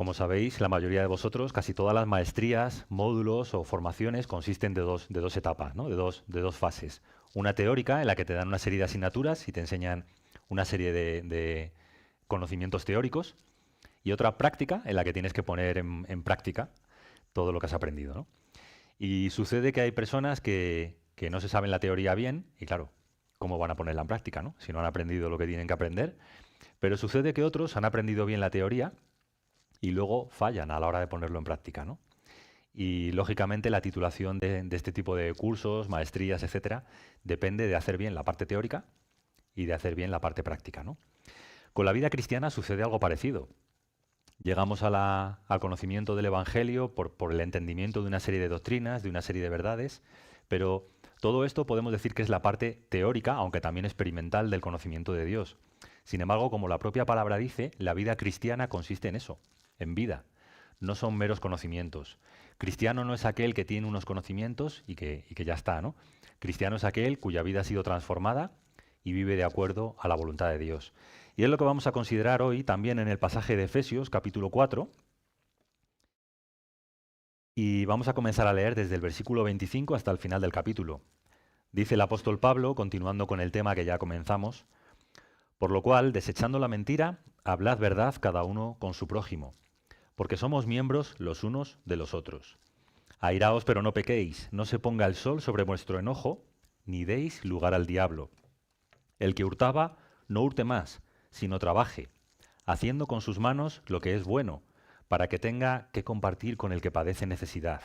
como sabéis, la mayoría de vosotros, casi todas las maestrías, módulos o formaciones consisten de dos etapas, ¿no? De dos fases. Una teórica, en la que te dan una serie de asignaturas y te enseñan una serie de conocimientos teóricos, y otra práctica, en la que tienes que poner en práctica todo lo que has aprendido, ¿no? Y sucede que hay personas que no se saben la teoría bien, y claro, ¿cómo van a ponerla en práctica, no? Si no han aprendido lo que tienen que aprender. Pero sucede que otros han aprendido bien la teoría y luego fallan a la hora de ponerlo en práctica, ¿no? Y lógicamente la titulación de este tipo de cursos, maestrías, etcétera, depende de hacer bien la parte teórica y de hacer bien la parte práctica, ¿no? Con la vida cristiana sucede algo parecido. Llegamos al conocimiento del Evangelio por el entendimiento de una serie de doctrinas, de una serie de verdades, pero todo esto podemos decir que es la parte teórica, aunque también experimental, del conocimiento de Dios. Sin embargo, como la propia palabra dice, la vida cristiana consiste en eso, en vida. No son meros conocimientos. Cristiano no es aquel que tiene unos conocimientos y que ya está, ¿no? Cristiano es aquel cuya vida ha sido transformada y vive de acuerdo a la voluntad de Dios. Y es lo que vamos a considerar hoy también en el pasaje de Efesios, capítulo 4. Y vamos a comenzar a leer desde el versículo 25 hasta el final del capítulo. Dice el apóstol Pablo, continuando con el tema que ya comenzamos: por lo cual, desechando la mentira, hablad verdad cada uno con su prójimo, porque somos miembros los unos de los otros. Airaos, pero no pequéis, no se ponga el sol sobre vuestro enojo, ni deis lugar al diablo. El que hurtaba, no hurte más, sino trabaje, haciendo con sus manos lo que es bueno, para que tenga que compartir con el que padece necesidad.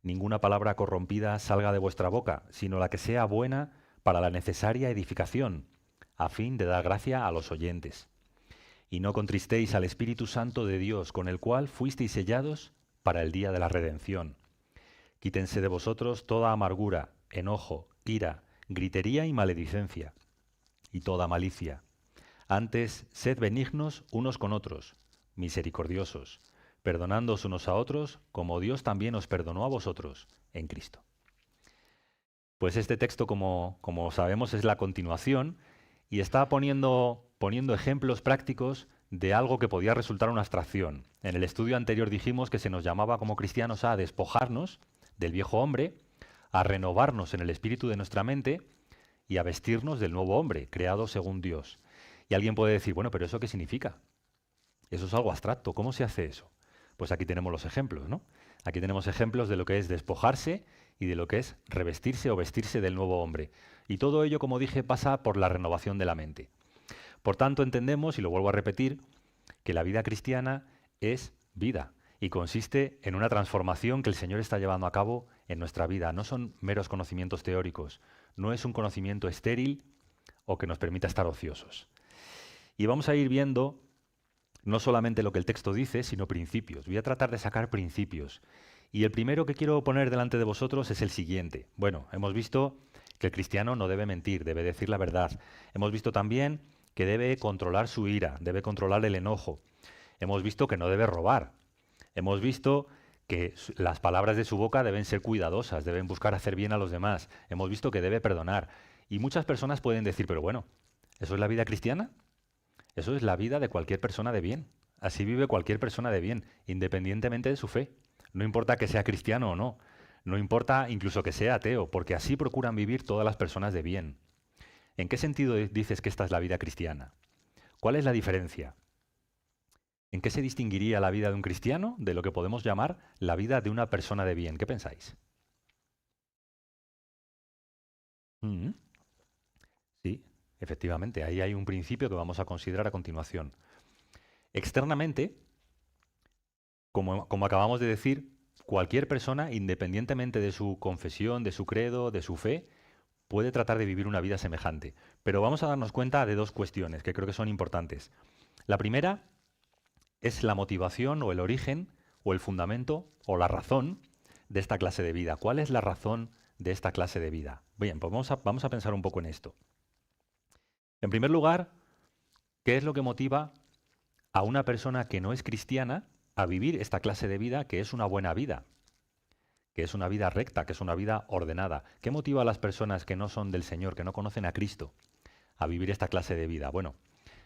Ninguna palabra corrompida salga de vuestra boca, sino la que sea buena para la necesaria edificación, a fin de dar gracia a los oyentes. Y no contristéis al Espíritu Santo de Dios, con el cual fuisteis sellados para el día de la redención. Quítense de vosotros toda amargura, enojo, ira, gritería y maledicencia, y toda malicia. Antes, sed benignos unos con otros, misericordiosos, perdonándoos unos a otros, como Dios también os perdonó a vosotros en Cristo. Pues este texto, como sabemos, es la continuación y está poniendo ejemplos prácticos de algo que podía resultar una abstracción. En el estudio anterior dijimos que se nos llamaba como cristianos a despojarnos del viejo hombre, a renovarnos en el espíritu de nuestra mente y a vestirnos del nuevo hombre, creado según Dios. Y alguien puede decir, bueno, pero ¿eso qué significa? Eso es algo abstracto, ¿cómo se hace eso? Pues aquí tenemos los ejemplos, ¿no? Aquí tenemos ejemplos de lo que es despojarse y de lo que es revestirse o vestirse del nuevo hombre. Y todo ello, como dije, pasa por la renovación de la mente. Por tanto, entendemos, y lo vuelvo a repetir, que la vida cristiana es vida y consiste en una transformación que el Señor está llevando a cabo en nuestra vida. No son meros conocimientos teóricos, no es un conocimiento estéril o que nos permita estar ociosos. Y vamos a ir viendo no solamente lo que el texto dice, sino principios. Voy a tratar de sacar principios. Y el primero que quiero poner delante de vosotros es el siguiente. Bueno, hemos visto que el cristiano no debe mentir, debe decir la verdad. Hemos visto también que debe controlar su ira, debe controlar el enojo. Hemos visto que no debe robar. Hemos visto que las palabras de su boca deben ser cuidadosas, deben buscar hacer bien a los demás. Hemos visto que debe perdonar. Y muchas personas pueden decir, pero bueno, ¿eso es la vida cristiana? Eso es la vida de cualquier persona de bien. Así vive cualquier persona de bien, independientemente de su fe. No importa que sea cristiano o no. No importa incluso que sea ateo, porque así procuran vivir todas las personas de bien. ¿En qué sentido dices que esta es la vida cristiana? ¿Cuál es la diferencia? ¿En qué se distinguiría la vida de un cristiano de lo que podemos llamar la vida de una persona de bien? ¿Qué pensáis? Mm, Sí, efectivamente, ahí hay un principio que vamos a considerar a continuación. Externamente, como acabamos de decir, cualquier persona, independientemente de su confesión, de su credo, de su fe, puede tratar de vivir una vida semejante. Pero vamos a darnos cuenta de dos cuestiones que creo que son importantes. La primera es la motivación o el origen o el fundamento o la razón de esta clase de vida. ¿Cuál es la razón de esta clase de vida? Bien, pues vamos a pensar un poco en esto. En primer lugar, ¿qué es lo que motiva a una persona que no es cristiana a vivir esta clase de vida que es una buena vida, que es una vida recta, que es una vida ordenada? ¿Qué motiva a las personas que no son del Señor, que no conocen a Cristo, a vivir esta clase de vida? Bueno,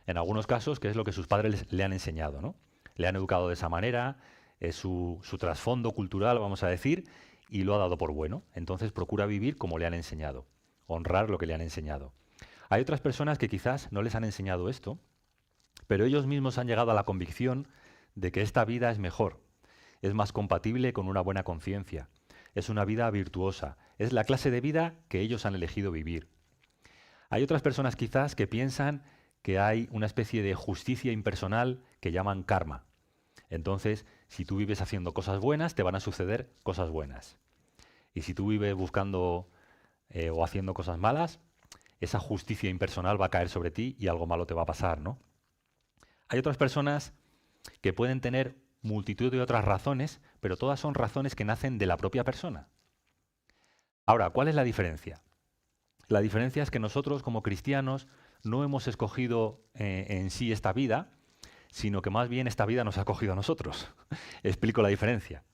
en algunos casos, ¿qué es lo que sus padres le han enseñado, ¿no? le han educado de esa manera, es su trasfondo cultural, vamos a decir, y lo ha dado por bueno. Entonces procura vivir como le han enseñado, honrar lo que le han enseñado. Hay otras personas que quizás no les han enseñado esto, pero ellos mismos han llegado a la convicción de que esta vida es mejor, es más compatible con una buena conciencia, es una vida virtuosa, es la clase de vida que ellos han elegido vivir. Hay otras personas quizás que piensan que hay una especie de justicia impersonal que llaman karma. Entonces, si tú vives haciendo cosas buenas, te van a suceder cosas buenas. Y si tú vives buscando o haciendo cosas malas, esa justicia impersonal va a caer sobre ti y algo malo te va a pasar, ¿no? Hay otras personas que pueden tener multitud de otras razones, pero todas son razones que nacen de la propia persona. Ahora, ¿cuál es la diferencia? La diferencia es que nosotros, como cristianos, no hemos escogido en sí esta vida, sino que más bien esta vida nos ha cogido a nosotros. Explico la diferencia.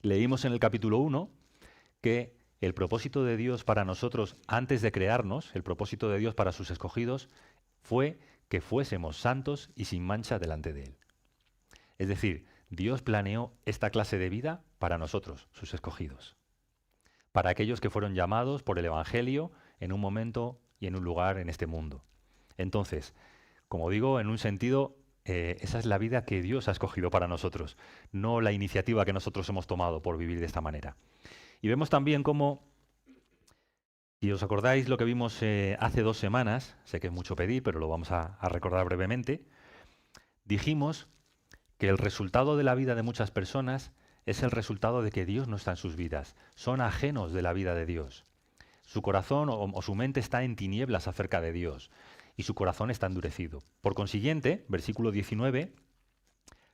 Leímos en el capítulo 1 que el propósito de Dios para nosotros antes de crearnos, el propósito de Dios para sus escogidos, fue que fuésemos santos y sin mancha delante de Él. Es decir, Dios planeó esta clase de vida para nosotros, sus escogidos. Para aquellos que fueron llamados por el Evangelio en un momento y en un lugar en este mundo. Entonces, como digo, en un sentido, esa es la vida que Dios ha escogido para nosotros, no la iniciativa que nosotros hemos tomado por vivir de esta manera. Y vemos también cómo, si os acordáis lo que vimos hace 2 semanas, sé que es mucho pedir, pero lo vamos a recordar brevemente, dijimos que el resultado de la vida de muchas personas es el resultado de que Dios no está en sus vidas, son ajenos de la vida de Dios. Su corazón o su mente está en tinieblas acerca de Dios y su corazón está endurecido. Por consiguiente, versículo 19,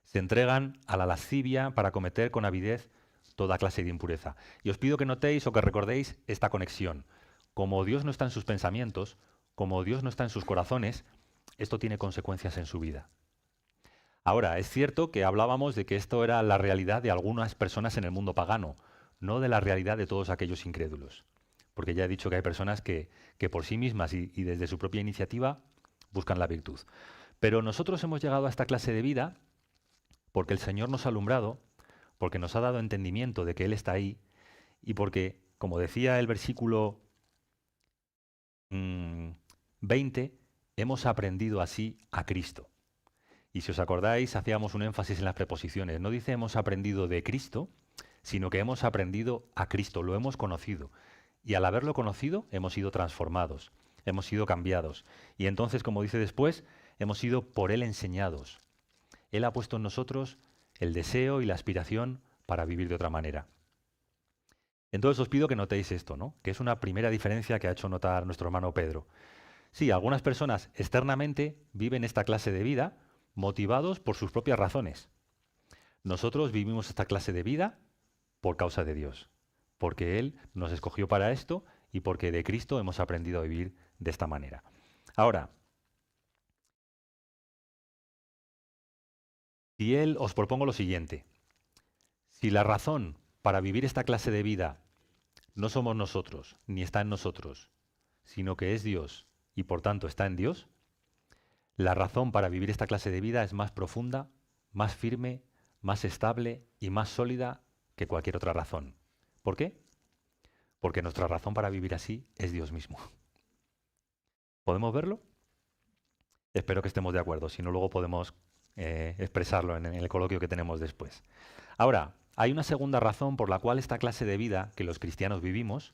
se entregan a la lascivia para cometer con avidez toda clase de impureza. Y os pido que notéis o que recordéis esta conexión. Como Dios no está en sus pensamientos, como Dios no está en sus corazones, esto tiene consecuencias en su vida. Ahora, es cierto que hablábamos de que esto era la realidad de algunas personas en el mundo pagano, no de la realidad de todos aquellos incrédulos. Porque ya he dicho que hay personas que por sí mismas y desde su propia iniciativa buscan la virtud. Pero nosotros hemos llegado a esta clase de vida porque el Señor nos ha alumbrado, porque nos ha dado entendimiento de que Él está ahí y porque, como decía el versículo 20, hemos aprendido así a Cristo. Y si os acordáis, hacíamos un énfasis en las preposiciones. No dice hemos aprendido de Cristo, sino que hemos aprendido a Cristo, lo hemos conocido. Y al haberlo conocido, hemos sido transformados, hemos sido cambiados. Y entonces, como dice después, hemos sido por Él enseñados. Él ha puesto en nosotros el deseo y la aspiración para vivir de otra manera. Entonces os pido que notéis esto, ¿no? Que es una primera diferencia que ha hecho notar nuestro hermano Pedro. Sí, algunas personas externamente viven esta clase de vida motivados por sus propias razones. Nosotros vivimos esta clase de vida por causa de Dios, porque Él nos escogió para esto y porque de Cristo hemos aprendido a vivir de esta manera. Ahora, si Él os propongo lo siguiente, si la razón para vivir esta clase de vida no somos nosotros, ni está en nosotros, sino que es Dios y por tanto está en Dios, la razón para vivir esta clase de vida es más profunda, más firme, más estable y más sólida que cualquier otra razón. ¿Por qué? Porque nuestra razón para vivir así es Dios mismo. ¿Podemos verlo? Espero que estemos de acuerdo, si no luego podemos expresarlo en el coloquio que tenemos después. Ahora, hay una segunda razón por la cual esta clase de vida que los cristianos vivimos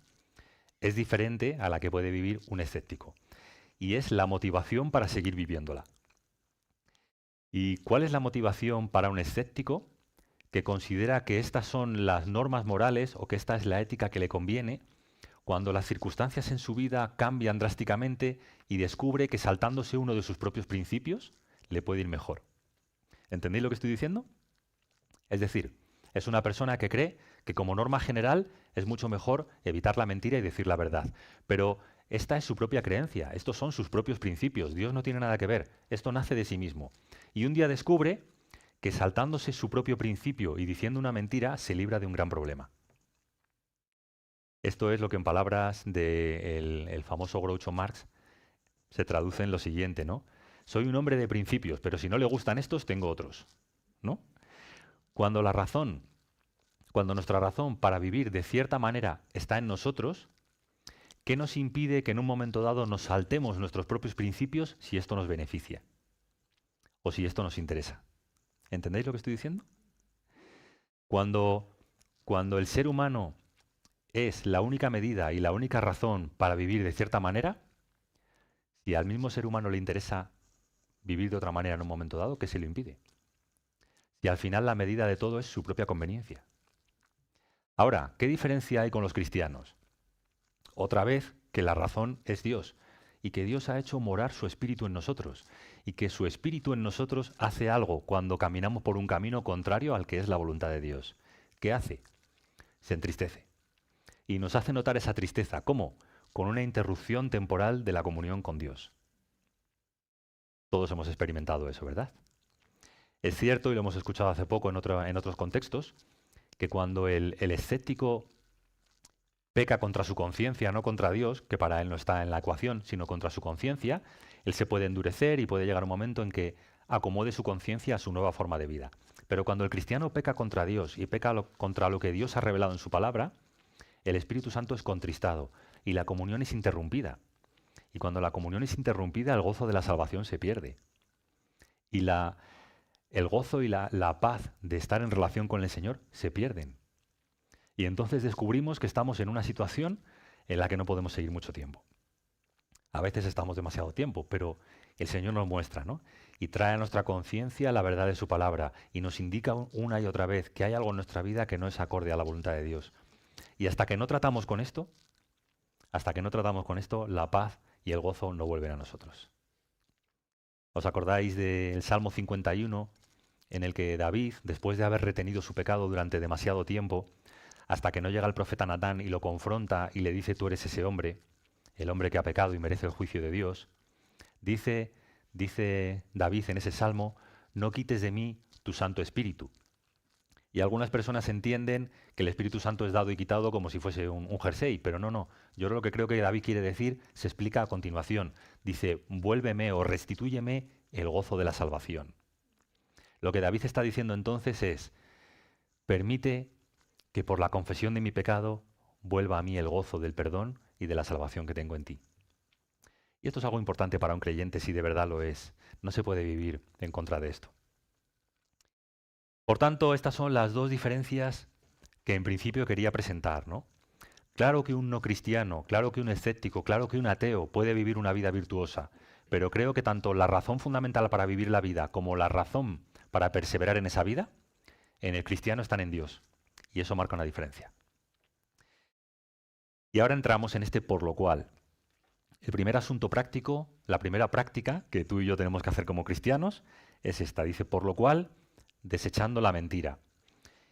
es diferente a la que puede vivir un escéptico. Y es la motivación para seguir viviéndola. ¿Y cuál es la motivación para un escéptico que considera que estas son las normas morales o que esta es la ética que le conviene cuando las circunstancias en su vida cambian drásticamente y descubre que saltándose uno de sus propios principios le puede ir mejor? ¿Entendéis lo que estoy diciendo? Es decir, es una persona que cree que como norma general es mucho mejor evitar la mentira y decir la verdad. Pero esta es su propia creencia, estos son sus propios principios, Dios no tiene nada que ver, esto nace de sí mismo. Y un día descubre que saltándose su propio principio y diciendo una mentira se libra de un gran problema. Esto es lo que en palabras del famoso Groucho Marx se traduce en lo siguiente, ¿no? Soy un hombre de principios, pero si no le gustan estos, tengo otros. ¿no? Cuando la razón, cuando nuestra razón para vivir de cierta manera está en nosotros, ¿qué nos impide que en un momento dado nos saltemos nuestros propios principios si esto nos beneficia o si esto nos interesa? ¿Entendéis lo que estoy diciendo? Cuando, cuando el ser humano es la única medida y la única razón para vivir de cierta manera, si al mismo ser humano le interesa vivir de otra manera en un momento dado, ¿qué se lo impide? Si al final la medida de todo es su propia conveniencia. Ahora, ¿qué diferencia hay con los cristianos? Otra vez, que la razón es Dios y que Dios ha hecho morar su espíritu en nosotros y que su espíritu en nosotros hace algo cuando caminamos por un camino contrario al que es la voluntad de Dios. ¿Qué hace? Se entristece. Y nos hace notar esa tristeza. ¿Cómo? Con una interrupción temporal de la comunión con Dios. Todos hemos experimentado eso, ¿verdad? Es cierto, y lo hemos escuchado hace poco en otros contextos, que cuando el escéptico peca contra su conciencia, no contra Dios, que para él no está en la ecuación, sino contra su conciencia, él se puede endurecer y puede llegar un momento en que acomode su conciencia a su nueva forma de vida. Pero cuando el cristiano peca contra Dios y peca contra lo que Dios ha revelado en su palabra, el Espíritu Santo es contristado y la comunión es interrumpida. Y cuando la comunión es interrumpida, el gozo de la salvación se pierde. Y el gozo y la paz de estar en relación con el Señor se pierden. Y entonces descubrimos que estamos en una situación en la que no podemos seguir mucho tiempo. A veces estamos demasiado tiempo, pero el Señor nos muestra, ¿no? Y trae a nuestra conciencia la verdad de su palabra y nos indica una y otra vez que hay algo en nuestra vida que no es acorde a la voluntad de Dios. Y hasta que no tratamos con esto, la paz y el gozo no vuelven a nosotros. ¿Os acordáis del Salmo 51, en el que David, después de haber retenido su pecado durante demasiado tiempo, hasta que no llega el profeta Natán y lo confronta y le dice: tú eres ese hombre, el hombre que ha pecado y merece el juicio de Dios, dice David en ese salmo: no quites de mí tu Santo Espíritu. Y algunas personas entienden que el Espíritu Santo es dado y quitado como si fuese un jersey, pero no. Yo lo que creo que David quiere decir se explica a continuación. Dice: vuélveme o restitúyeme el gozo de la salvación. Lo que David está diciendo entonces es: permite que por la confesión de mi pecado vuelva a mí el gozo del perdón y de la salvación que tengo en ti. Y esto es algo importante para un creyente si de verdad lo es. No se puede vivir en contra de esto. Por tanto, estas son las dos diferencias que en principio quería presentar, ¿no? Claro que un no cristiano, claro que un escéptico, claro que un ateo puede vivir una vida virtuosa, pero creo que tanto la razón fundamental para vivir la vida como la razón para perseverar en esa vida, en el cristiano están en Dios. Y eso marca una diferencia. Y ahora entramos en este por lo cual. El primer asunto práctico, la primera práctica que tú y yo tenemos que hacer como cristianos es esta. Dice: por lo cual, desechando la mentira.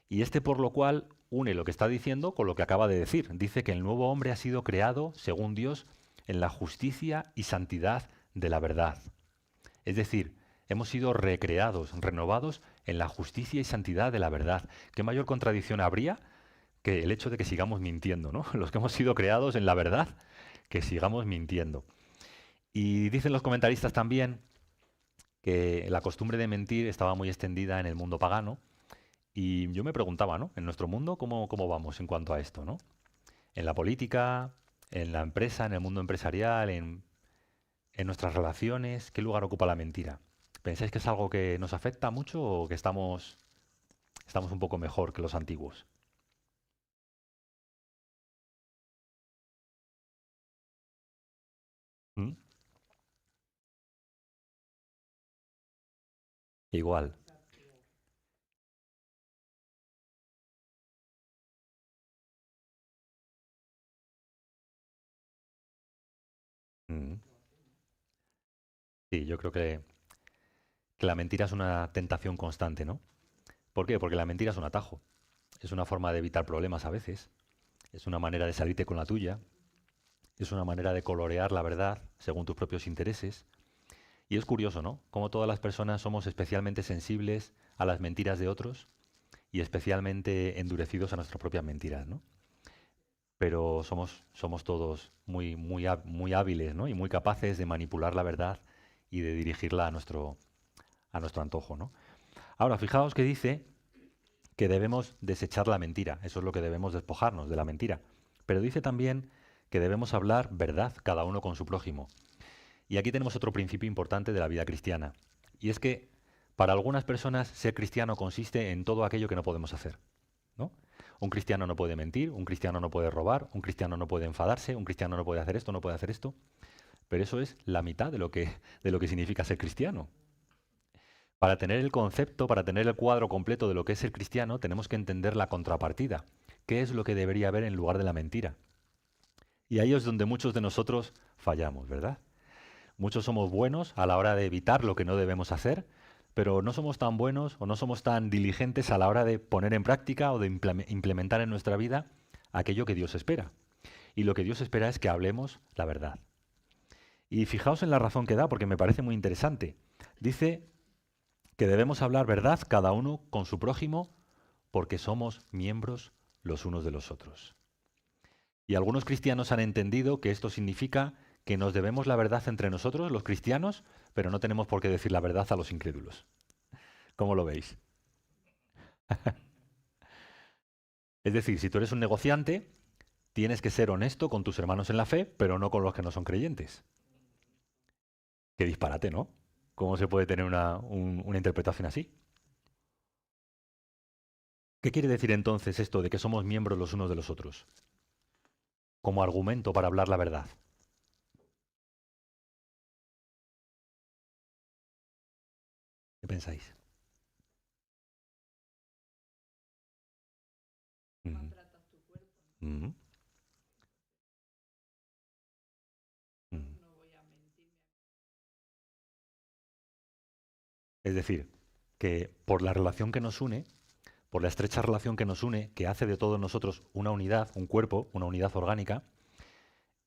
Y este por lo cual une lo que está diciendo con lo que acaba de decir. Dice que el nuevo hombre ha sido creado, según Dios, en la justicia y santidad de la verdad. Es decir, hemos sido recreados, renovados en la justicia y santidad de la verdad. ¿Qué mayor contradicción habría que el hecho de que sigamos mintiendo, ¿no? Los que hemos sido creados en la verdad, que sigamos mintiendo. Y dicen los comentaristas también que la costumbre de mentir estaba muy extendida en el mundo pagano. Y yo me preguntaba, ¿no? En nuestro mundo, ¿cómo vamos en cuanto a esto, ¿no? En la política, en la empresa, en el mundo empresarial, en nuestras relaciones, ¿qué lugar ocupa la mentira? ¿Pensáis que es algo que nos afecta mucho o que estamos un poco mejor que los antiguos? ¿Mm? Igual. Mm. Sí, yo creo que la mentira es una tentación constante, ¿no? ¿Por qué? Porque la mentira es un atajo. Es una forma de evitar problemas a veces. Es una manera de salirte con la tuya. Es una manera de colorear la verdad según tus propios intereses. Y es curioso, ¿no? Cómo todas las personas somos especialmente sensibles a las mentiras de otros y especialmente endurecidos a nuestras propias mentiras, ¿no? Pero somos todos muy hábiles, ¿no? Y muy capaces de manipular la verdad y de dirigirla a nuestro antojo, ¿no? Ahora, fijaos que dice que debemos desechar la mentira. Eso es lo que debemos despojarnos, de la mentira. Pero dice también que debemos hablar verdad, cada uno con su prójimo. Y aquí tenemos otro principio importante de la vida cristiana. Y es que para algunas personas ser cristiano consiste en todo aquello que no podemos hacer, ¿no? Un cristiano no puede mentir, un cristiano no puede robar, un cristiano no puede enfadarse, un cristiano no puede hacer esto, no puede hacer esto. Pero eso es la mitad de lo que significa ser cristiano. Para tener el concepto, para tener el cuadro completo de lo que es ser cristiano, tenemos que entender la contrapartida. ¿Qué es lo que debería haber en lugar de la mentira? Y ahí es donde muchos de nosotros fallamos, ¿verdad? Muchos somos buenos a la hora de evitar lo que no debemos hacer, pero no somos tan buenos o no somos tan diligentes a la hora de poner en práctica o de implementar en nuestra vida aquello que Dios espera. Y lo que Dios espera es que hablemos la verdad. Y fijaos en la razón que da, porque me parece muy interesante. Dice que debemos hablar verdad cada uno con su prójimo porque somos miembros los unos de los otros. Y algunos cristianos han entendido que esto significa que nos debemos la verdad entre nosotros, los cristianos, pero no tenemos por qué decir la verdad a los incrédulos. ¿Cómo lo veis? Es decir, si tú eres un negociante, tienes que ser honesto con tus hermanos en la fe, pero no con los que no son creyentes. Qué disparate, ¿no? ¿Cómo se puede tener una interpretación así? ¿Qué quiere decir entonces esto de que somos miembros los unos de los otros? Como argumento para hablar la verdad. ¿Qué pensáis? Mm, mm, mm. Es decir, que por la relación que nos une, por la estrecha relación que nos une, que hace de todos nosotros una unidad, un cuerpo, una unidad orgánica,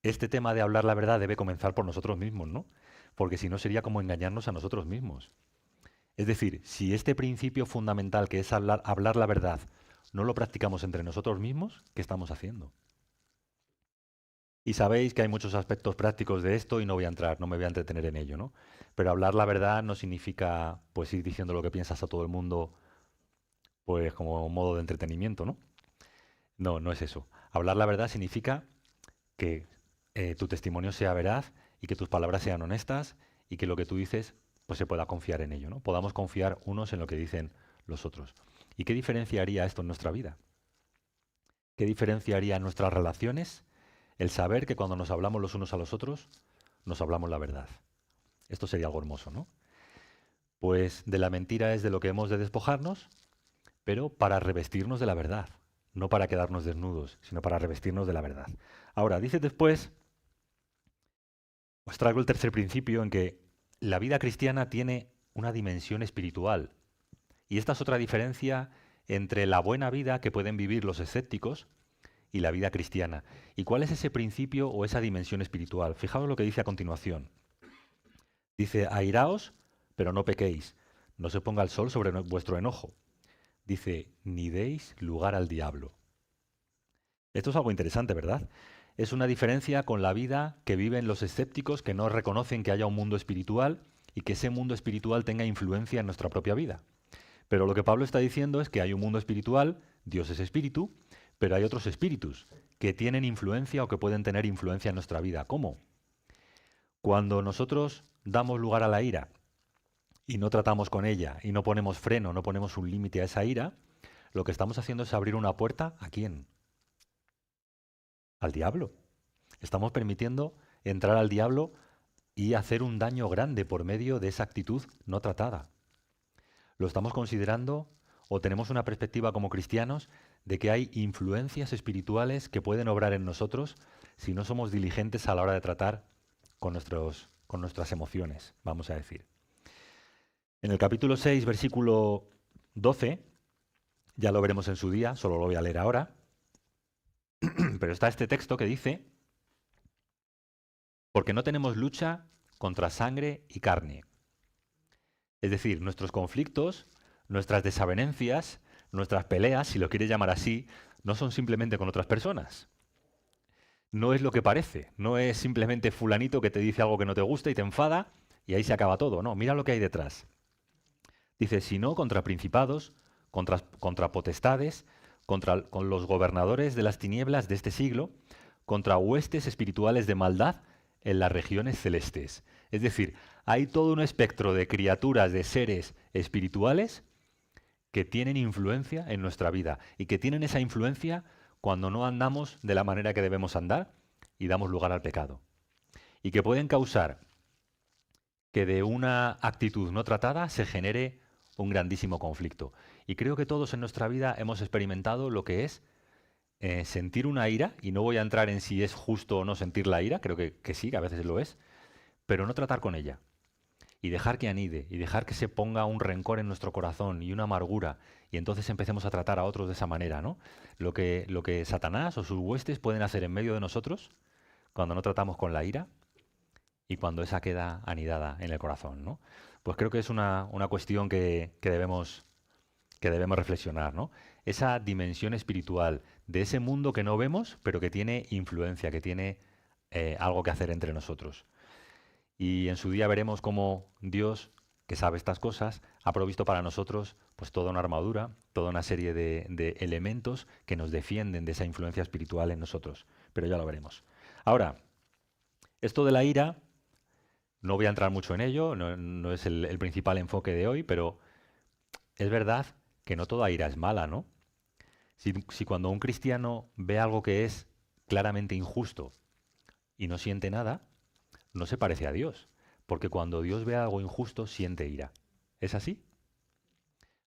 este tema de hablar la verdad debe comenzar por nosotros mismos, ¿no? Porque si no sería como engañarnos a nosotros mismos. Es decir, si este principio fundamental que es hablar la verdad no lo practicamos entre nosotros mismos, ¿qué estamos haciendo? Y sabéis que hay muchos aspectos prácticos de esto y no voy a entrar, no me voy a entretener en ello, ¿no? Pero hablar la verdad no significa pues ir diciendo lo que piensas a todo el mundo pues como un modo de entretenimiento, ¿no? No, no es eso. Hablar la verdad significa que tu testimonio sea veraz y que tus palabras sean honestas y que lo que tú dices pues se pueda confiar en ello, ¿no? Podamos confiar unos en lo que dicen los otros. ¿Y qué diferencia haría esto en nuestra vida? ¿Qué diferencia haría en nuestras relaciones el saber que cuando nos hablamos los unos a los otros, nos hablamos la verdad? Esto sería algo hermoso, ¿no? Pues de la mentira es de lo que hemos de despojarnos, pero para revestirnos de la verdad, no para quedarnos desnudos, sino para revestirnos de la verdad. Ahora, dice después, os traigo el tercer principio en que la vida cristiana tiene una dimensión espiritual. Y esta es otra diferencia entre la buena vida que pueden vivir los escépticos y la vida cristiana. ¿Y cuál es ese principio o esa dimensión espiritual? Fijaos lo que dice a continuación. Dice, airaos, pero no pequéis. No se ponga el sol sobre vuestro enojo. Dice, ni deis lugar al diablo. Esto es algo interesante, ¿verdad? Es una diferencia con la vida que viven los escépticos que no reconocen que haya un mundo espiritual y que ese mundo espiritual tenga influencia en nuestra propia vida. Pero lo que Pablo está diciendo es que hay un mundo espiritual, Dios es espíritu, pero hay otros espíritus que tienen influencia o que pueden tener influencia en nuestra vida. ¿Cómo? Cuando nosotros damos lugar a la ira y no tratamos con ella y no ponemos freno, no ponemos un límite a esa ira, lo que estamos haciendo es abrir una puerta ¿a quién? Al diablo. Estamos permitiendo entrar al diablo y hacer un daño grande por medio de esa actitud no tratada. Lo estamos considerando o tenemos una perspectiva como cristianos de que hay influencias espirituales que pueden obrar en nosotros si no somos diligentes a la hora de tratar con nuestras emociones, vamos a decir. En el capítulo 6, versículo 12, ya lo veremos en su día, solo lo voy a leer ahora, pero está este texto que dice, porque no tenemos lucha contra sangre y carne. Es decir, nuestros conflictos, nuestras desavenencias, nuestras peleas, si lo quieres llamar así, no son simplemente con otras personas. No es lo que parece, no es simplemente fulanito que te dice algo que no te gusta y te enfada y ahí se acaba todo. No, mira lo que hay detrás. Dice, sino contra principados, contra potestades, con los gobernadores de las tinieblas de este siglo, contra huestes espirituales de maldad en las regiones celestes. Es decir, hay todo un espectro de criaturas, de seres espirituales que tienen influencia en nuestra vida y que tienen esa influencia cuando no andamos de la manera que debemos andar y damos lugar al pecado. Y que pueden causar que de una actitud no tratada se genere un grandísimo conflicto. Y creo que todos en nuestra vida hemos experimentado lo que es sentir una ira, y no voy a entrar en si es justo o no sentir la ira, creo que sí, que a veces lo es, pero no tratar con ella. Y dejar que anide, y dejar que se ponga un rencor en nuestro corazón y una amargura, y entonces empecemos a tratar a otros de esa manera, ¿no? Lo que Satanás o sus huestes pueden hacer en medio de nosotros cuando no tratamos con la ira y cuando esa queda anidada en el corazón, ¿no? Pues creo que es una cuestión que debemos reflexionar, ¿no? Esa dimensión espiritual de ese mundo que no vemos, pero que tiene influencia, que tiene algo que hacer entre nosotros. Y en su día veremos cómo Dios, que sabe estas cosas, ha provisto para nosotros pues toda una armadura, toda una serie de elementos que nos defienden de esa influencia espiritual en nosotros. Pero ya lo veremos. Ahora, esto de la ira, no voy a entrar mucho en ello, no es el principal enfoque de hoy, pero es verdad que no toda ira es mala, ¿no? Si cuando un cristiano ve algo que es claramente injusto y no siente nada, no se parece a Dios. Porque cuando Dios ve algo injusto, siente ira. ¿Es así?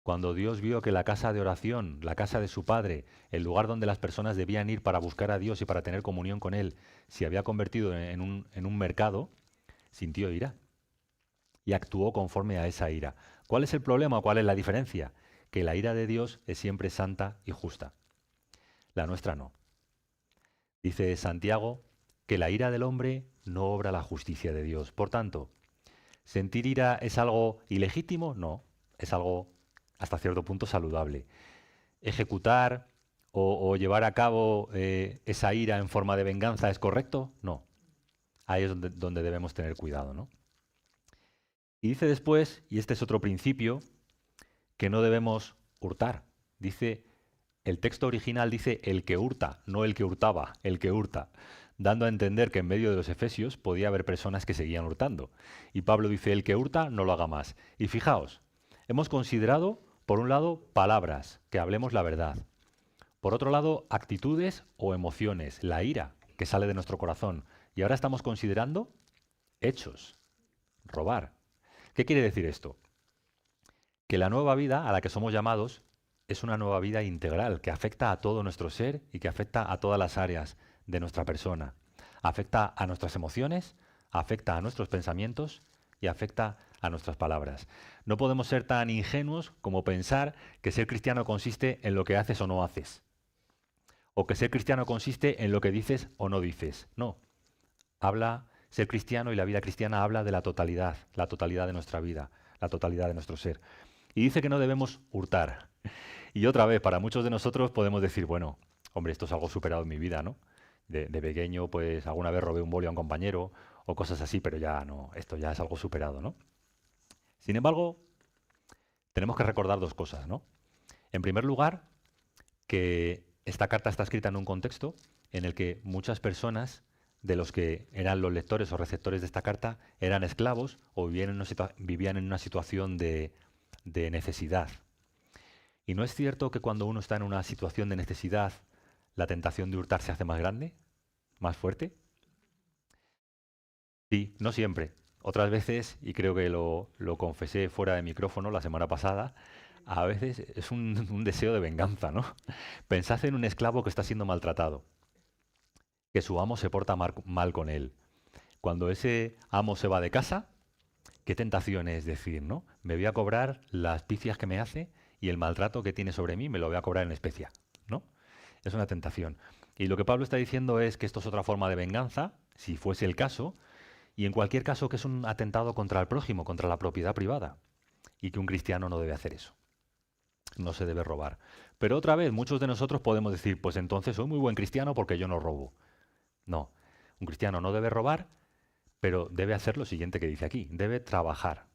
Cuando Dios vio que la casa de oración, la casa de su Padre, el lugar donde las personas debían ir para buscar a Dios y para tener comunión con Él, se había convertido en un mercado, sintió ira y actuó conforme a esa ira. ¿Cuál es el problema o cuál es la diferencia? Que la ira de Dios es siempre santa y justa. La nuestra no. Dice Santiago que la ira del hombre no obra la justicia de Dios. Por tanto, ¿sentir ira es algo ilegítimo? No, es algo hasta cierto punto saludable. ¿Ejecutar o llevar a cabo esa ira en forma de venganza es correcto? No. Ahí es donde debemos tener cuidado, ¿no? Y dice después, y este es otro principio, que no debemos hurtar. Dice, el texto original dice el que hurta, no el que hurtaba, el que hurta, dando a entender que en medio de los efesios podía haber personas que seguían hurtando. Y Pablo dice, el que hurta no lo haga más. Y fijaos, hemos considerado, por un lado, palabras, que hablemos la verdad. Por otro lado, actitudes o emociones, la ira que sale de nuestro corazón. Y ahora estamos considerando hechos, robar. ¿Qué quiere decir esto? Que la nueva vida a la que somos llamados es una nueva vida integral que afecta a todo nuestro ser y que afecta a todas las áreas de nuestra persona. Afecta a nuestras emociones, afecta a nuestros pensamientos y afecta a nuestras palabras. No podemos ser tan ingenuos como pensar que ser cristiano consiste en lo que haces o no haces. O que ser cristiano consiste en lo que dices o no dices. No. Ser cristiano y la vida cristiana habla de la totalidad de nuestra vida, la totalidad de nuestro ser. Y dice que no debemos hurtar. Y otra vez, para muchos de nosotros podemos decir, bueno, hombre, esto es algo superado en mi vida, ¿no? De pequeño, pues alguna vez robé un boli a un compañero o cosas así, pero ya no, esto ya es algo superado, ¿no? Sin embargo, tenemos que recordar dos cosas, ¿no? En primer lugar, que esta carta está escrita en un contexto en el que muchas personas de los que eran los lectores o receptores de esta carta eran esclavos o vivían en una situación de necesidad. ¿Y no es cierto que cuando uno está en una situación de necesidad, la tentación de hurtar se hace más grande, más fuerte? Sí, no siempre. Otras veces, y creo que lo confesé fuera de micrófono la semana pasada, a veces es un deseo de venganza, ¿no? Pensad en un esclavo que está siendo maltratado, que su amo se porta mal con él. Cuando ese amo se va de casa, qué tentación es decir, ¿no? Me voy a cobrar las picias que me hace y el maltrato que tiene sobre mí me lo voy a cobrar en especia, ¿no? Es una tentación. Y lo que Pablo está diciendo es que esto es otra forma de venganza, si fuese el caso, y en cualquier caso que es un atentado contra el prójimo, contra la propiedad privada, y que un cristiano no debe hacer eso. No se debe robar. Pero otra vez, muchos de nosotros podemos decir, pues entonces soy muy buen cristiano porque yo no robo. No, un cristiano no debe robar, pero debe hacer lo siguiente que dice aquí, debe trabajar.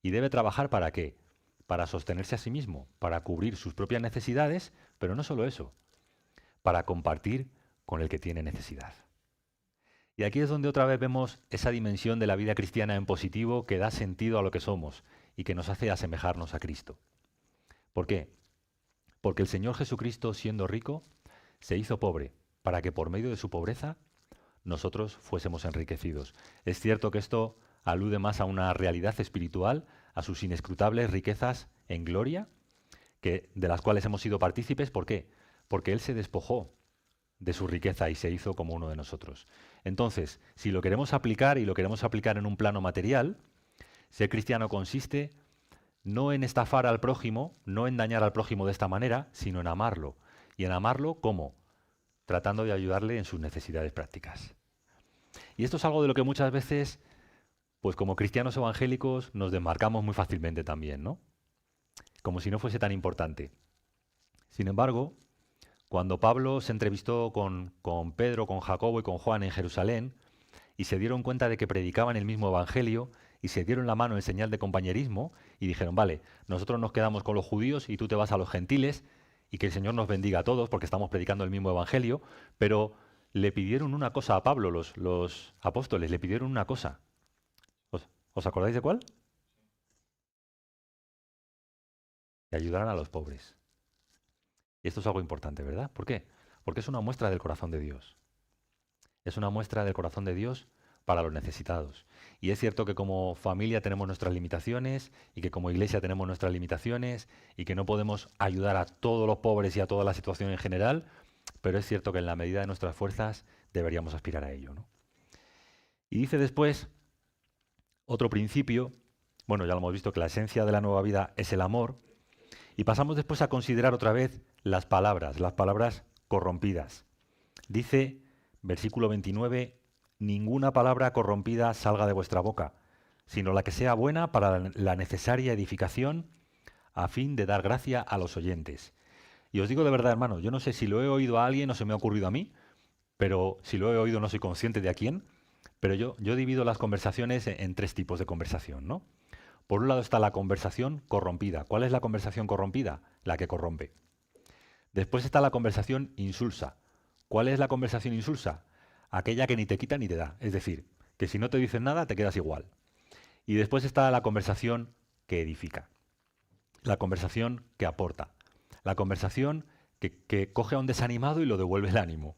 ¿Y debe trabajar para qué? para sostenerse a sí mismo, para cubrir sus propias necesidades, pero no solo eso, para compartir con el que tiene necesidad. Y aquí es donde otra vez vemos esa dimensión de la vida cristiana en positivo que da sentido a lo que somos y que nos hace asemejarnos a Cristo. ¿Por qué? Porque el Señor Jesucristo, siendo rico, se hizo pobre para que por medio de su pobreza nosotros fuésemos enriquecidos. Es cierto que esto alude más a una realidad espiritual, a sus inescrutables riquezas en gloria, de las cuales hemos sido partícipes. ¿Por qué? Porque Él se despojó de su riqueza y se hizo como uno de nosotros. Entonces, si lo queremos aplicar y lo queremos aplicar en un plano material, ser cristiano consiste no en estafar al prójimo, no en dañar al prójimo de esta manera, sino en amarlo. ¿Y en amarlo cómo? Tratando de ayudarle en sus necesidades prácticas. Y esto es algo de lo que muchas veces, pues como cristianos evangélicos, nos desmarcamos muy fácilmente también, ¿no? Como si no fuese tan importante. Sin embargo, cuando Pablo se entrevistó con Pedro, con Jacobo y con Juan en Jerusalén, y se dieron cuenta de que predicaban el mismo evangelio, y se dieron la mano en señal de compañerismo, y dijeron, vale, nosotros nos quedamos con los judíos y tú te vas a los gentiles, y que el Señor nos bendiga a todos porque estamos predicando el mismo evangelio, pero le pidieron una cosa a Pablo, los apóstoles, le pidieron una cosa. ¿Os acordáis de cuál? Que ayudaran a los pobres. Y esto es algo importante, ¿verdad? ¿Por qué? Porque es una muestra del corazón de Dios. Es una muestra del corazón de Dios para los necesitados. Y es cierto que como familia tenemos nuestras limitaciones y que como iglesia tenemos nuestras limitaciones y que no podemos ayudar a todos los pobres y a toda la situación en general, pero es cierto que en la medida de nuestras fuerzas deberíamos aspirar a ello, ¿no? Y dice después otro principio, bueno, ya lo hemos visto que la esencia de la nueva vida es el amor, y pasamos después a considerar otra vez las palabras corrompidas. Dice, versículo 29, ninguna palabra corrompida salga de vuestra boca, sino la que sea buena para la necesaria edificación a fin de dar gracia a los oyentes. Y os digo de verdad, hermano, yo no sé si lo he oído a alguien o se me ha ocurrido a mí, pero si lo he oído no soy consciente de a quién, pero yo divido las conversaciones en tres tipos de conversación, ¿no? Por un lado está la conversación corrompida. ¿Cuál es la conversación corrompida? La que corrompe. Después está la conversación insulsa. ¿Cuál es la conversación insulsa? Aquella que ni te quita ni te da. Es decir, que si no te dicen nada te quedas igual. Y después está la conversación que edifica. La conversación que aporta. La conversación que coge a un desanimado y lo devuelve el ánimo.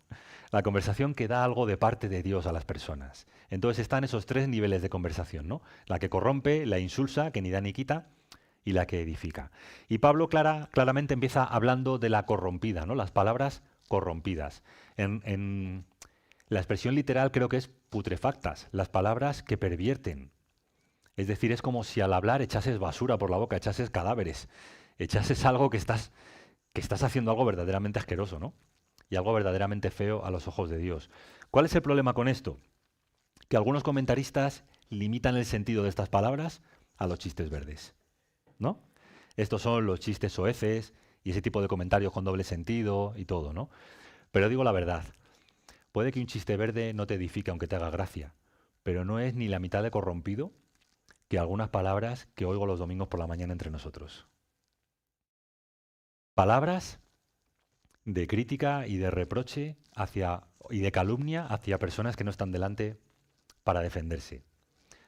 La conversación que da algo de parte de Dios a las personas. Entonces están esos tres niveles de conversación, ¿no? La que corrompe, la insulsa, que ni da ni quita, y la que edifica. Y Pablo claramente empieza hablando de la corrompida, ¿no? Las palabras corrompidas. En la expresión literal creo que es putrefactas, las palabras que pervierten. Es decir, es como si al hablar echases basura por la boca, echases cadáveres, echases algo que estás haciendo algo verdaderamente asqueroso, ¿no? Y algo verdaderamente feo a los ojos de Dios. ¿Cuál es el problema con esto? Que algunos comentaristas limitan el sentido de estas palabras a los chistes verdes, ¿no? Estos son los chistes soeces y ese tipo de comentarios con doble sentido y todo, ¿no? Pero digo la verdad, puede que un chiste verde no te edifique aunque te haga gracia, pero no es ni la mitad de corrompido que algunas palabras que oigo los domingos por la mañana entre nosotros. Palabras de crítica y de reproche y de calumnia hacia personas que no están delante para defenderse.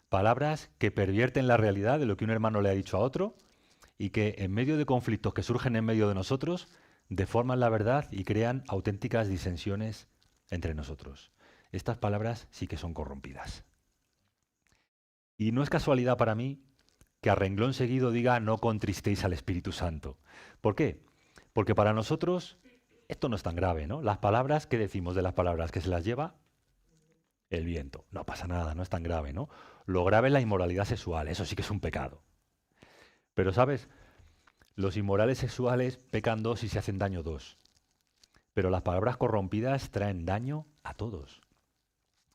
Palabras que pervierten la realidad de lo que un hermano le ha dicho a otro y que en medio de conflictos que surgen en medio de nosotros deforman la verdad y crean auténticas disensiones entre nosotros. Estas palabras sí que son corrompidas. Y no es casualidad para mí que a renglón seguido diga no contristéis al Espíritu Santo. ¿Por qué? Porque para nosotros esto no es tan grave, ¿no? Las palabras, ¿qué decimos de las palabras? Que se las lleva el viento. No pasa nada, no es tan grave, ¿no? Lo grave es la inmoralidad sexual, eso sí que es un pecado. Pero, ¿sabes? Los inmorales sexuales pecan dos y se hacen daño dos. Pero las palabras corrompidas traen daño a todos.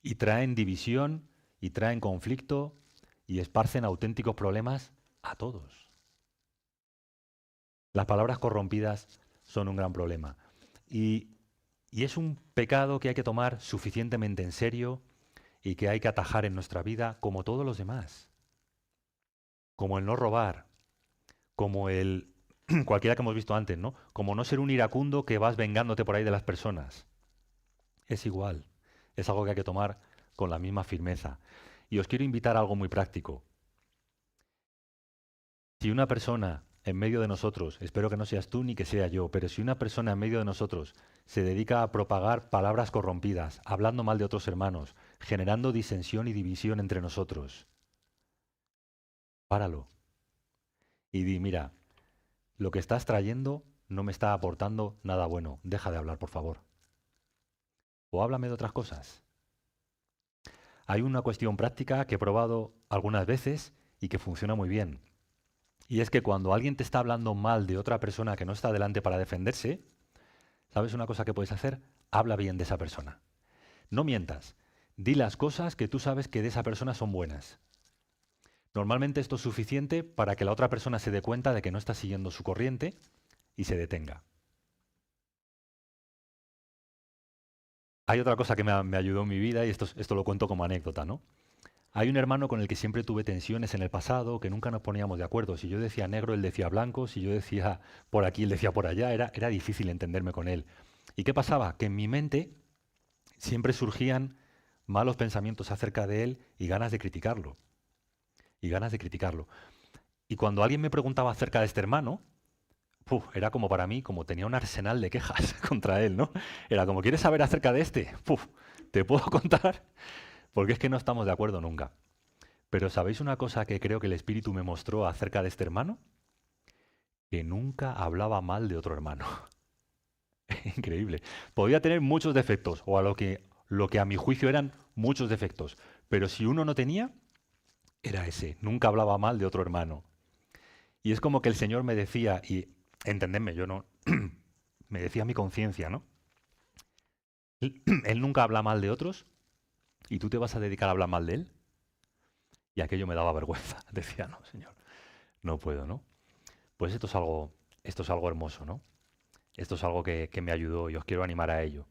Y traen división, y traen conflicto, y esparcen auténticos problemas a todos. Las palabras corrompidas son un gran problema. Y es un pecado que hay que tomar suficientemente en serio y que hay que atajar en nuestra vida como todos los demás. Como el no robar, como cualquiera que hemos visto antes, ¿no? Como no ser un iracundo que vas vengándote por ahí de las personas. Es igual. Es algo que hay que tomar con la misma firmeza. Y os quiero invitar a algo muy práctico. Si una persona en medio de nosotros, espero que no seas tú ni que sea yo, pero si una persona en medio de nosotros se dedica a propagar palabras corrompidas, hablando mal de otros hermanos, generando disensión y división entre nosotros, páralo y di, mira, lo que estás trayendo no me está aportando nada bueno, deja de hablar, por favor. O háblame de otras cosas. Hay una cuestión práctica que he probado algunas veces y que funciona muy bien. Y es que cuando alguien te está hablando mal de otra persona que no está delante para defenderse, ¿sabes una cosa que puedes hacer? Habla bien de esa persona. No mientas. Di las cosas que tú sabes que de esa persona son buenas. Normalmente esto es suficiente para que la otra persona se dé cuenta de que no está siguiendo su corriente y se detenga. Hay otra cosa que me ayudó en mi vida y esto lo cuento como anécdota, ¿no? Hay un hermano con el que siempre tuve tensiones en el pasado, que nunca nos poníamos de acuerdo. Si yo decía negro, él decía blanco, si yo decía por aquí, él decía por allá, era difícil entenderme con él. ¿Y qué pasaba? Que en mi mente siempre surgían malos pensamientos acerca de él y ganas de criticarlo. Y ganas de criticarlo. Y cuando alguien me preguntaba acerca de este hermano, era como para mí, como tenía un arsenal de quejas contra él, ¿no? Era como, ¿quieres saber acerca de este? Te puedo contar, porque es que no estamos de acuerdo nunca. Pero ¿sabéis una cosa que creo que el Espíritu me mostró acerca de este hermano? Que nunca hablaba mal de otro hermano. Increíble. Podía tener muchos defectos, o lo que a mi juicio eran muchos defectos, pero si uno no tenía, era ese. Nunca hablaba mal de otro hermano. Y es como que el Señor me decía, y entendedme, yo no, me decía mi conciencia, ¿no? Él nunca habla mal de otros, y tú te vas a dedicar a hablar mal de él. Y aquello me daba vergüenza. Decía, no, Señor, no puedo, ¿no? Pues esto es algo hermoso, ¿no? Esto es algo que me ayudó y os quiero animar a ello.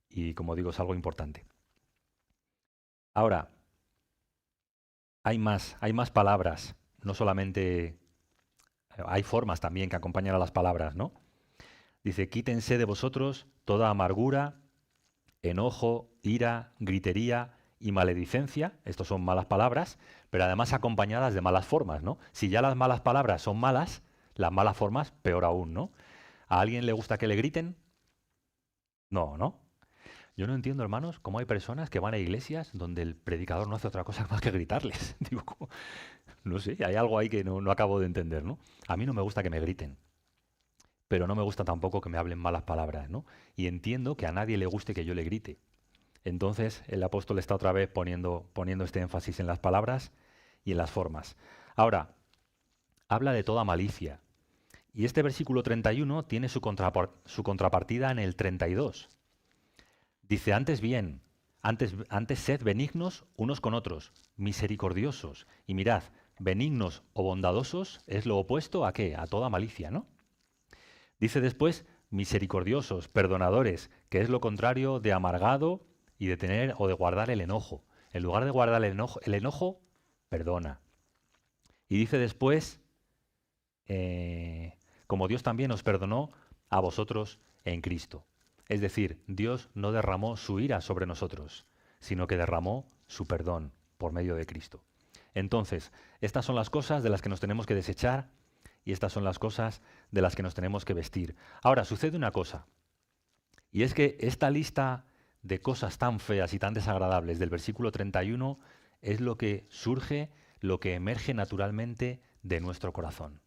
Y como digo, es algo importante. Ahora, hay más palabras, no solamente hay formas también que acompañan a las palabras, ¿no? Dice, quítense de vosotros toda amargura, enojo, ira, gritería y maledicencia. Estos son malas palabras, pero además acompañadas de malas formas, ¿no? Si ya las malas palabras son malas, las malas formas peor aún, ¿no? ¿A alguien le gusta que le griten? No, ¿no? Yo no entiendo, hermanos, cómo hay personas que van a iglesias donde el predicador no hace otra cosa más que gritarles. Digo, no sé, hay algo ahí que no acabo de entender, ¿no? A mí no me gusta que me griten, pero no me gusta tampoco que me hablen malas palabras, ¿no? Y entiendo que a nadie le guste que yo le grite. Entonces el apóstol está otra vez poniendo este énfasis en las palabras y en las formas. Ahora, habla de toda malicia. Y este versículo 31 tiene su contrapartida en el 32. Dice, antes bien, antes sed benignos unos con otros, misericordiosos. Y mirad, benignos o bondadosos es lo opuesto a qué? A toda malicia, ¿no? Dice después, misericordiosos, perdonadores, que es lo contrario de amargado y de tener o de guardar el enojo. En lugar de guardar el enojo, perdona. Y dice después, como Dios también os perdonó a vosotros en Cristo. Es decir, Dios no derramó su ira sobre nosotros, sino que derramó su perdón por medio de Cristo. Entonces, estas son las cosas de las que nos tenemos que desechar y estas son las cosas de las que nos tenemos que vestir. Ahora, sucede una cosa, y es que esta lista de cosas tan feas y tan desagradables del versículo 31 es lo que surge, lo que emerge naturalmente de nuestro corazón.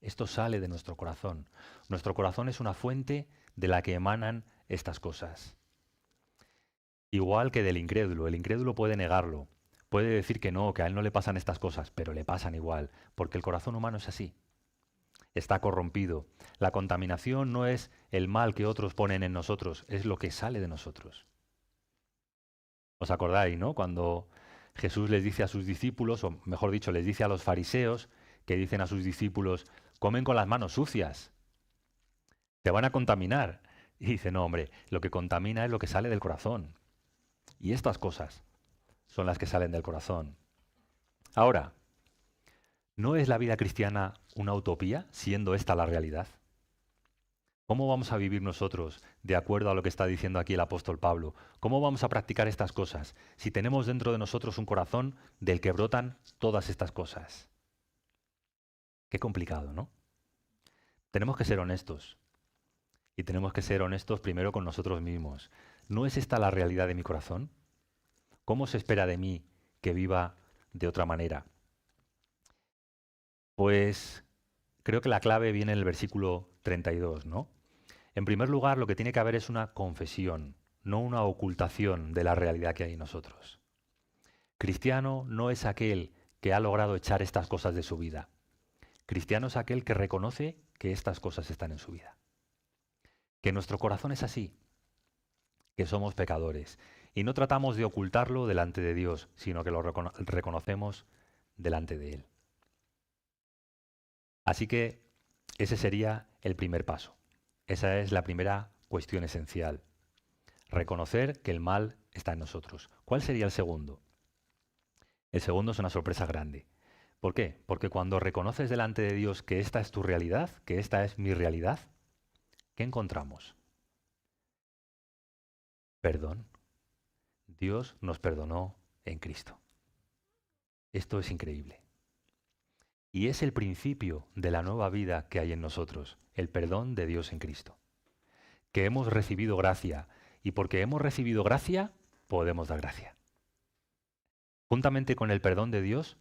Esto sale de nuestro corazón. Nuestro corazón es una fuente de la que emanan estas cosas. Igual que del incrédulo. El incrédulo puede negarlo. Puede decir que no, que a él no le pasan estas cosas, pero le pasan igual, porque el corazón humano es así. Está corrompido. La contaminación no es el mal que otros ponen en nosotros, es lo que sale de nosotros. ¿Os acordáis, no? Cuando Jesús les dice a sus discípulos, o mejor dicho, les dice a los fariseos, que dicen a sus discípulos, comen con las manos sucias, te van a contaminar. Y dice, no, hombre, lo que contamina es lo que sale del corazón. Y estas cosas son las que salen del corazón. Ahora, ¿No es la vida cristiana una utopía, siendo esta la realidad? ¿Cómo vamos a vivir nosotros de acuerdo a lo que está diciendo aquí el apóstol Pablo? ¿Cómo vamos a practicar estas cosas si tenemos dentro de nosotros un corazón del que brotan todas estas cosas? Qué complicado, ¿no? Tenemos que ser honestos. Y tenemos que ser honestos primero con nosotros mismos. ¿No es esta la realidad de mi corazón? ¿Cómo se espera de mí que viva de otra manera? Pues creo que la clave viene en el versículo 32, ¿no? En primer lugar, lo que tiene que haber es una confesión, no una ocultación de la realidad que hay en nosotros. Cristiano no es aquel que ha logrado echar estas cosas de su vida. Cristiano es aquel que reconoce que estas cosas están en su vida. Que nuestro corazón es así, que somos pecadores. Y no tratamos de ocultarlo delante de Dios, sino que lo reconocemos delante de Él. Así que ese sería el primer paso. Esa es la primera cuestión esencial. Reconocer que el mal está en nosotros. ¿Cuál sería el segundo? El segundo es una sorpresa grande. ¿Por qué? Porque cuando reconoces delante de Dios que esta es tu realidad, que esta es mi realidad, ¿qué encontramos? Perdón. Dios nos perdonó en Cristo. Esto es increíble. Y es el principio de la nueva vida que hay en nosotros, el perdón de Dios en Cristo. Que hemos recibido gracia, y porque hemos recibido gracia, podemos dar gracia. Juntamente con el perdón de Dios,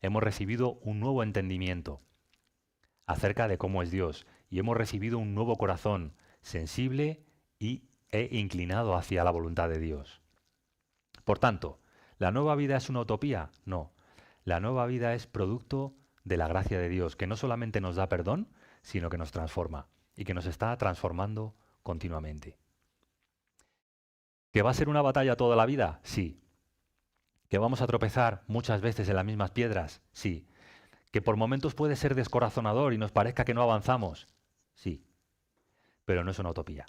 hemos recibido un nuevo entendimiento acerca de cómo es Dios, y hemos recibido un nuevo corazón sensible e inclinado hacia la voluntad de Dios. Por tanto, ¿la nueva vida es una utopía? No. La nueva vida es producto de la gracia de Dios, que no solamente nos da perdón, sino que nos transforma y que nos está transformando continuamente. ¿Que va a ser una batalla toda la vida? Sí. ¿Que vamos a tropezar muchas veces en las mismas piedras? Sí. ¿Que por momentos puede ser descorazonador y nos parezca que no avanzamos? Sí. Pero no es una utopía.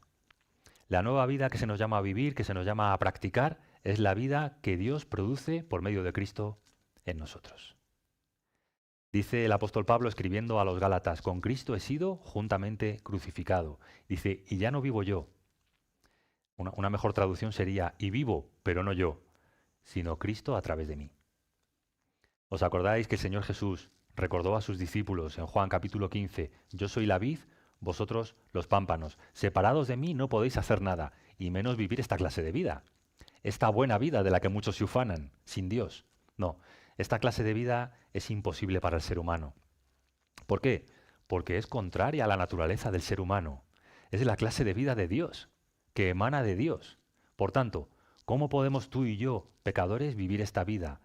La nueva vida que se nos llama a vivir, que se nos llama a practicar, es la vida que Dios produce por medio de Cristo en nosotros. Dice el apóstol Pablo escribiendo a los Gálatas, con Cristo he sido juntamente crucificado. Dice, y ya no vivo yo. Una mejor traducción sería, y vivo, pero no yo, sino Cristo a través de mí. ¿Os acordáis que el Señor Jesús recordó a sus discípulos en Juan capítulo 15, yo soy la vid, vosotros los pámpanos, separados de mí no podéis hacer nada, y menos vivir esta clase de vida, esta buena vida de la que muchos se ufanan, sin Dios? No, esta clase de vida es imposible para el ser humano. ¿Por qué? Porque es contraria a la naturaleza del ser humano. Es la clase de vida de Dios, que emana de Dios. Por tanto, ¿cómo podemos tú y yo, pecadores, vivir esta vida?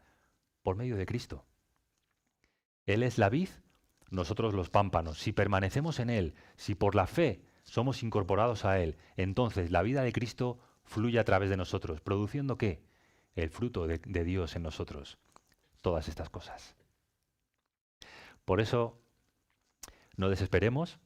Por medio de Cristo. Él es la vid, nosotros los pámpanos. Si permanecemos en Él, si por la fe somos incorporados a Él, entonces la vida de Cristo fluye a través de nosotros, produciendo ¿qué? El fruto de Dios en nosotros. Todas estas cosas. Por eso, no desesperemos,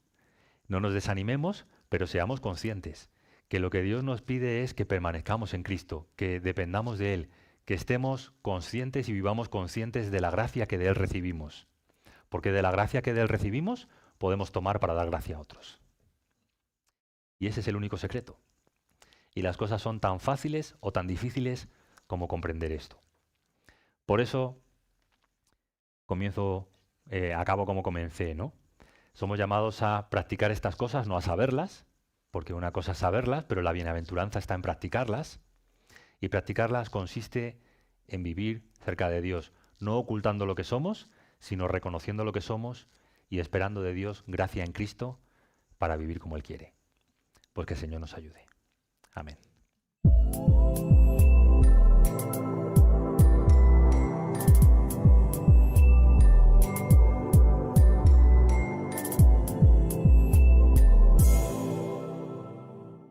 no nos desanimemos, pero seamos conscientes que lo que Dios nos pide es que permanezcamos en Cristo, que dependamos de Él, que estemos conscientes y vivamos conscientes de la gracia que de Él recibimos. Porque de la gracia que de Él recibimos, podemos tomar para dar gracia a otros. Y ese es el único secreto. Y las cosas son tan fáciles o tan difíciles como comprender esto. Por eso, acabo como comencé, ¿no? Somos llamados a practicar estas cosas, no a saberlas, porque una cosa es saberlas, pero la bienaventuranza está en practicarlas. Y practicarlas consiste en vivir cerca de Dios, no ocultando lo que somos, sino reconociendo lo que somos y esperando de Dios gracia en Cristo para vivir como Él quiere. Pues que el Señor nos ayude. Amén.